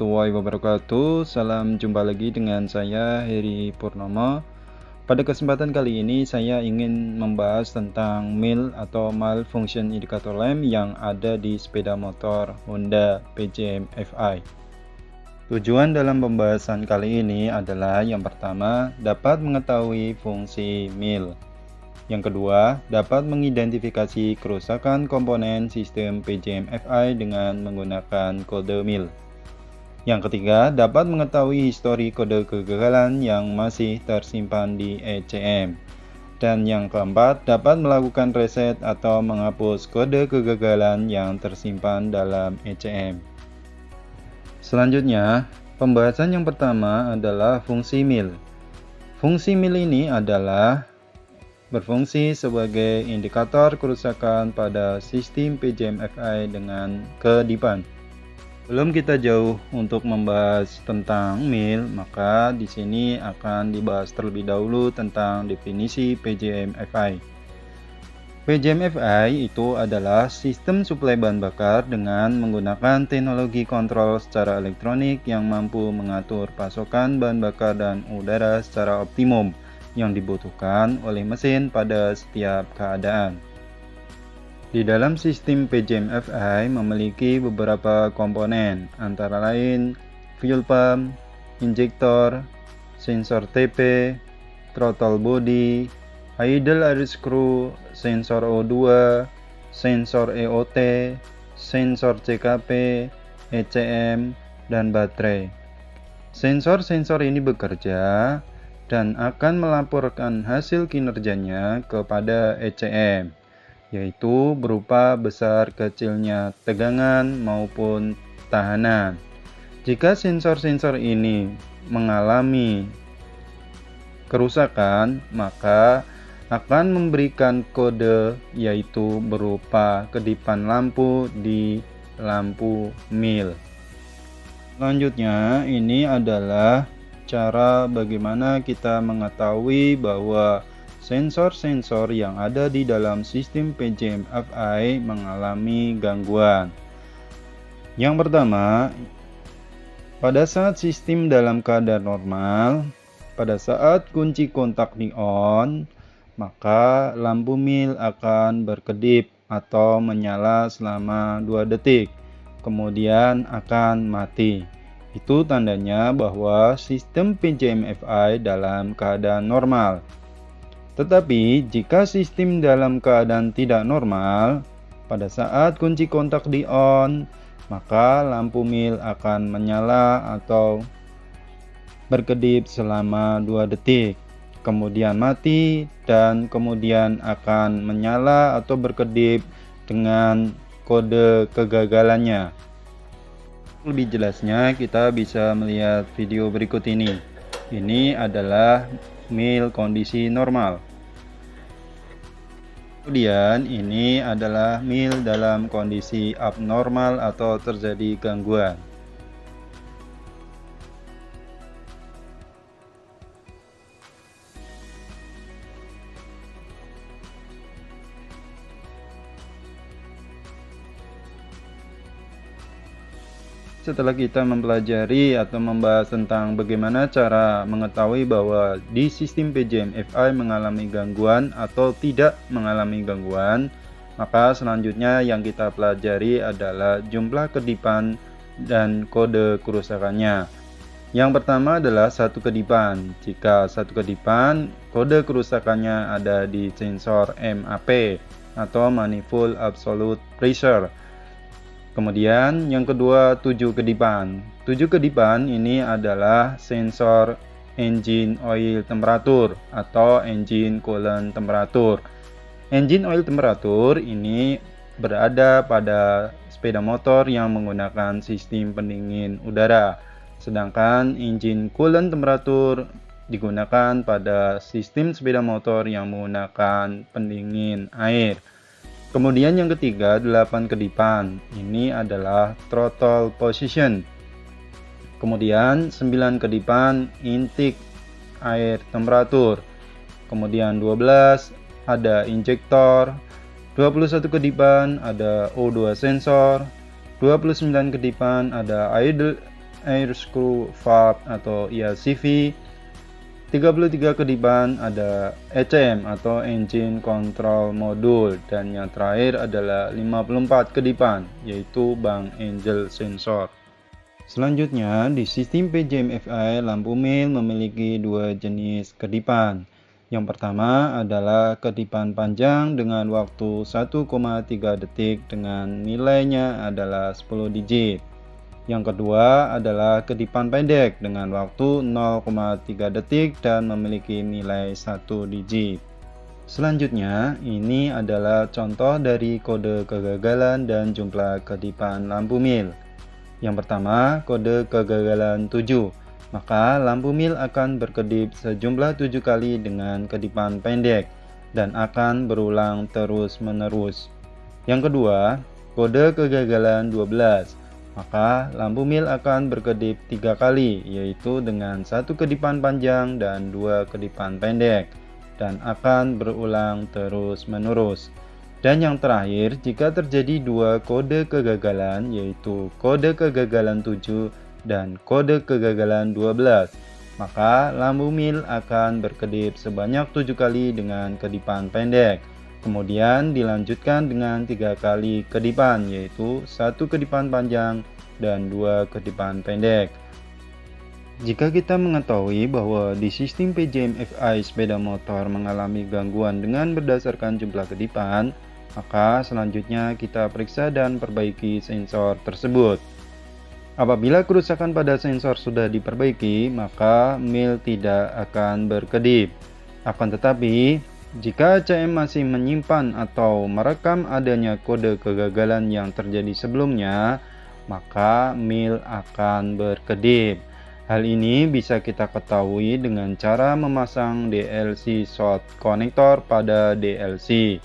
Warahmatullahi wabarakatuh. Salam jumpa lagi dengan saya Heri Purnomo. Pada kesempatan kali ini saya ingin membahas tentang mil atau malfunction indicator lamp yang ada di sepeda motor Honda PJM FI. Tujuan dalam pembahasan kali ini adalah yang pertama, dapat mengetahui fungsi mil. Yang kedua, dapat mengidentifikasi kerusakan komponen sistem PJM FI dengan menggunakan kode mil. Yang ketiga, dapat mengetahui histori kode kegagalan yang masih tersimpan di ECM. Dan yang keempat, dapat melakukan reset atau menghapus kode kegagalan yang tersimpan dalam ECM. Selanjutnya, pembahasan yang pertama adalah fungsi mil. Fungsi mil ini adalah berfungsi sebagai indikator kerusakan pada sistem PJM FI dengan kedipan. Sebelum kita jauh untuk membahas tentang mil, maka di sini akan dibahas terlebih dahulu tentang definisi PJM FI. PJM FI itu adalah sistem suplai bahan bakar dengan menggunakan teknologi kontrol secara elektronik yang mampu mengatur pasokan bahan bakar dan udara secara optimum yang dibutuhkan oleh mesin pada setiap keadaan. Di dalam sistem PJM FI memiliki beberapa komponen, antara lain fuel pump, injektor, sensor TP, throttle body, idle air screw, sensor O2, sensor EOT, sensor CKP, ECM, dan baterai. Sensor-sensor ini bekerja dan akan melaporkan hasil kinerjanya kepada ECM, yaitu berupa besar kecilnya tegangan maupun tahanan. Jika sensor-sensor ini mengalami kerusakan, maka akan memberikan kode yaitu berupa kedipan lampu di lampu mil. Selanjutnya, ini adalah cara bagaimana kita mengetahui bahwa sensor-sensor yang ada di dalam sistem PJM FI mengalami gangguan. Yang pertama, pada saat sistem dalam keadaan normal, pada saat kunci kontak di on, maka lampu mil akan berkedip atau menyala selama 2 detik, kemudian akan mati. Itu tandanya bahwa sistem PJM FI dalam keadaan normal. Tetapi jika sistem dalam keadaan tidak normal, pada saat kunci kontak di on, maka lampu mil akan menyala atau berkedip selama 2 detik, kemudian mati, dan kemudian akan menyala atau berkedip dengan kode kegagalannya. Lebih jelasnya kita bisa melihat video berikut ini. Ini adalah mil kondisi normal. Kemudian ini adalah mil dalam kondisi abnormal atau terjadi gangguan. Setelah kita mempelajari atau membahas tentang bagaimana cara mengetahui bahwa di sistem PJM FI mengalami gangguan atau tidak mengalami gangguan, maka selanjutnya yang kita pelajari adalah jumlah kedipan dan kode kerusakannya. Yang pertama adalah satu kedipan. Jika satu kedipan, kode kerusakannya ada di sensor MAP atau Manifold Absolute Pressure. Kemudian yang kedua 7 kedipan. 7 kedipan ini adalah sensor engine oil temperature atau engine coolant temperature. Engine oil temperature ini berada pada sepeda motor yang menggunakan sistem pendingin udara. Sedangkan engine coolant temperature digunakan pada sistem sepeda motor yang menggunakan pendingin air. Kemudian yang ketiga 8 kedipan, ini adalah throttle position. Kemudian 9 kedipan intake air temperatur. Kemudian 12 ada injektor. 21 kedipan ada O2 sensor. 29 kedipan ada air screw valve atau ESCV. 33 kedipan ada ECM atau Engine Control Module, dan yang terakhir adalah 54 kedipan yaitu Bang Angel Sensor. Selanjutnya di sistem PJM-FI lampu mil memiliki dua jenis kedipan. Yang pertama adalah kedipan panjang dengan waktu 1,3 detik dengan nilainya adalah 10 digit. Yang kedua adalah kedipan pendek dengan waktu 0,3 detik dan memiliki nilai 1 digit. Selanjutnya, ini adalah contoh dari kode kegagalan dan jumlah kedipan lampu mil. Yang pertama, kode kegagalan 7. Maka lampu mil akan berkedip sejumlah 7 kali dengan kedipan pendek dan akan berulang terus-menerus. Yang kedua, kode kegagalan 12. Maka lampu mil akan berkedip 3 kali, yaitu dengan 1 kedipan panjang dan 2 kedipan pendek, dan akan berulang terus-menerus. Dan yang terakhir, jika terjadi 2 kode kegagalan, yaitu kode kegagalan 7 dan kode kegagalan 12, maka lampu mil akan berkedip sebanyak 7 kali dengan kedipan pendek. Kemudian dilanjutkan dengan 3 kali kedipan, yaitu 1 kedipan panjang dan 2 kedipan pendek. Jika kita mengetahui bahwa di sistem PJM-FI sepeda motor mengalami gangguan dengan berdasarkan jumlah kedipan, maka selanjutnya kita periksa dan perbaiki sensor tersebut. Apabila kerusakan pada sensor sudah diperbaiki, maka mil tidak akan berkedip. Akan tetapi, jika ECM masih menyimpan atau merekam adanya kode kegagalan yang terjadi sebelumnya, maka mil akan berkedip. Hal ini bisa kita ketahui dengan cara memasang DLC short connector pada DLC.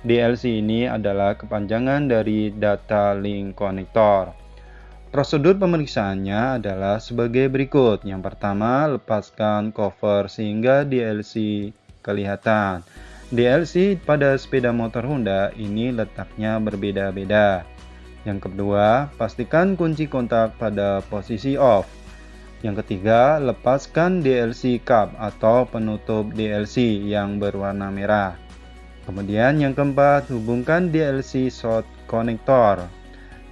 DLC ini adalah kepanjangan dari data link connector. Prosedur pemeriksaannya adalah sebagai berikut. Yang pertama, lepaskan cover sehingga DLC kelihatan. DLC pada sepeda motor Honda ini letaknya berbeda-beda. Yang kedua, pastikan kunci kontak pada posisi off. Yang ketiga, lepaskan DLC cap atau penutup DLC yang berwarna merah. Kemudian yang keempat, hubungkan DLC short connector.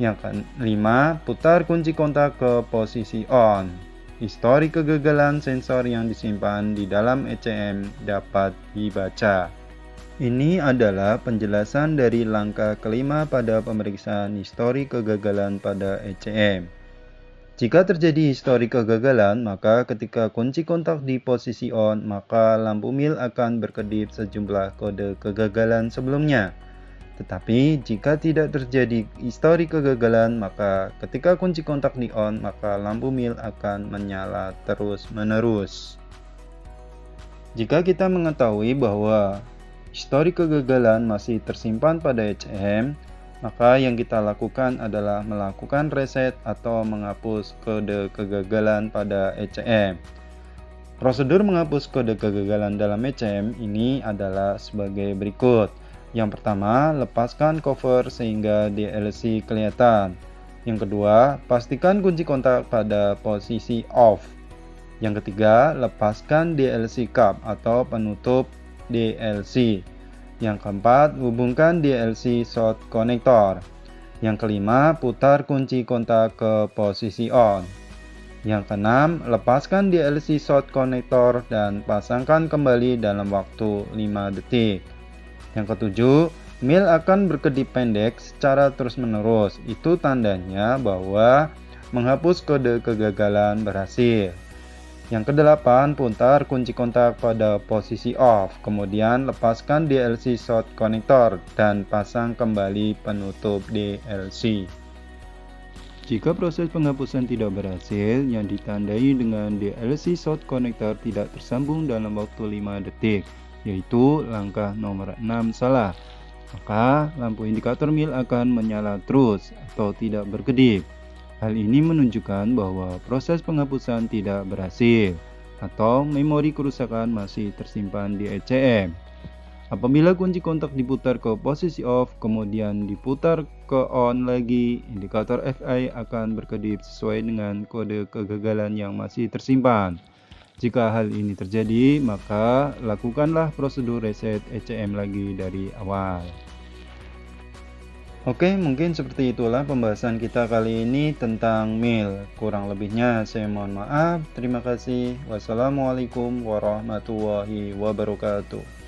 Yang kelima, putar kunci kontak ke posisi on. Histori kegagalan sensor yang disimpan di dalam ECM dapat dibaca. Ini adalah penjelasan dari langkah kelima pada pemeriksaan histori kegagalan pada ECM. Jika terjadi histori kegagalan, maka ketika kunci kontak di posisi on, maka lampu mil akan berkedip sejumlah kode kegagalan sebelumnya. Tetapi jika tidak terjadi histori kegagalan, maka ketika kunci kontak di on, maka lampu mil akan menyala terus-menerus. Jika kita mengetahui bahwa histori kegagalan masih tersimpan pada ECM, maka yang kita lakukan adalah melakukan reset atau menghapus kode kegagalan pada ECM. Prosedur menghapus kode kegagalan dalam ECM ini adalah sebagai berikut. Yang pertama, lepaskan cover sehingga DLC kelihatan. Yang kedua, pastikan kunci kontak pada posisi off. Yang ketiga, lepaskan DLC cap atau penutup DLC. Yang keempat, hubungkan DLC short connector. Yang kelima, putar kunci kontak ke posisi on. Yang keenam, lepaskan DLC short connector dan pasangkan kembali dalam waktu 5 detik. Yang ketujuh, mil akan berkedip pendek secara terus-menerus. Itu tandanya bahwa menghapus kode kegagalan berhasil. Yang kedelapan, putar kunci kontak pada posisi off. Kemudian lepaskan DLC short connector dan pasang kembali penutup DLC. Jika proses penghapusan tidak berhasil, yang ditandai dengan DLC short connector tidak tersambung dalam waktu 5 detik, yaitu langkah nomor 6 salah, maka lampu indikator mil akan menyala terus atau tidak berkedip. Hal ini menunjukkan bahwa proses penghapusan tidak berhasil atau memori kerusakan masih tersimpan di ECM. Apabila kunci kontak diputar ke posisi off, kemudian diputar ke on lagi, indikator FI akan berkedip sesuai dengan kode kegagalan yang masih tersimpan. Jika hal ini terjadi, maka lakukanlah prosedur reset ECM lagi dari awal. Oke, mungkin seperti itulah pembahasan kita kali ini tentang mail. Kurang lebihnya saya mohon maaf. Terima kasih. Wassalamualaikum warahmatullahi wabarakatuh.